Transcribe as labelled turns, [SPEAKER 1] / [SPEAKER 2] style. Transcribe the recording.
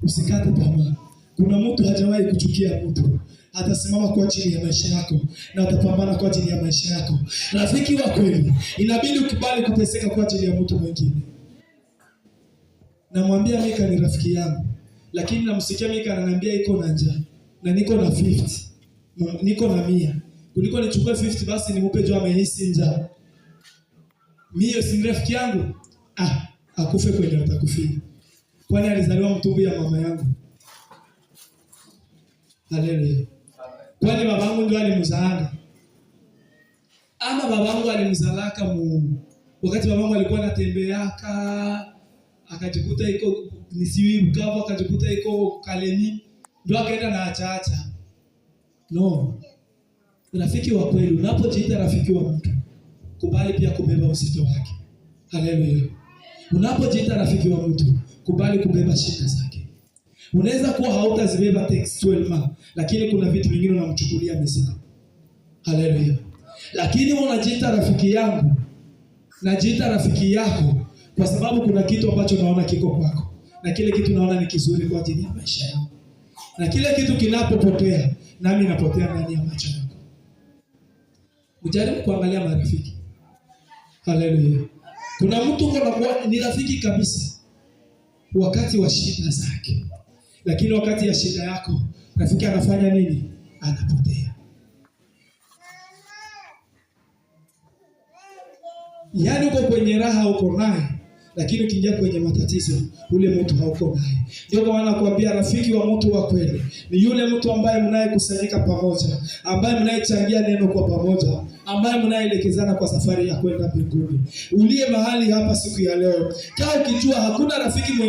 [SPEAKER 1] Usikate tamaa. Kuna mtu hajawahi kuchukia mtu. Atasimama kwa ajili ya maisha yako na atapambana kwa ajili ya maisha yako. Rafiki wa kweli inabidi ukubali kuteseka kwa ajili ya mtu mwingine. Namwambia Mika ni rafiki yangu, lakini namsikia Mika ananiambia iko na njaa na niko na 50. Niko na 100. Kuliko nichukue 50 basi nimpe Joe amehisi njaa. Mimi si rafiki yangu. Akufe kwenye atakufia. Kwani alizaliwa mtumbo ya mama yangu. Haleluya. Kwani babangu ndio alimzaanga? Ama babangu alimzalaka wakati babangu alikuwa anatembeaka akajikuta iko nisiwi Bukavu, akajikuta iko Kalemi, ndio akaenda na acha. No. Rafiki wa kweli, unapojiita rafiki wa mtu, kubali pia kubeba uzito wake. Haleluya. Unapojiita rafiki wa mtu, kubali kubeba shida zake. Unaweza kuwa hautazibeba textuellement, lakini kuna vitu vingine unamchukulia mzigo. Haleluya. Lakini unajiita rafiki yangu, najiita rafiki yako kwa sababu kuna kitu ambacho naona kiko kwako. Na kile kitu naona ni kizuri kwa ajili ya maisha yangu. Na kile kitu kinapopotea, nami napotea ndani ya macho yako. Ujaribu kuangalia marafiki. Haleluya. Kuna mtu ni rafiki kabisa wakati wa shida zake. Lakini wakati ya shida yako, rafiki anafanya nini? Anapotea. Yaani uko kwenye raha uko naye, lakini ukiingia kwenye matatizo, ule mtu hauko naye. Ndio kwa maana nakwambia rafiki wa mtu wa kweli ni yule mtu ambaye mnayekusanyika pamoja, ambaye mnayechangia neno kwa pamoja, ambaye mnaelekezana kwa safari ya kwenda mbinguni. Uliye mahali hapa siku ya leo, kaa ukijua hakuna rafiki mwingine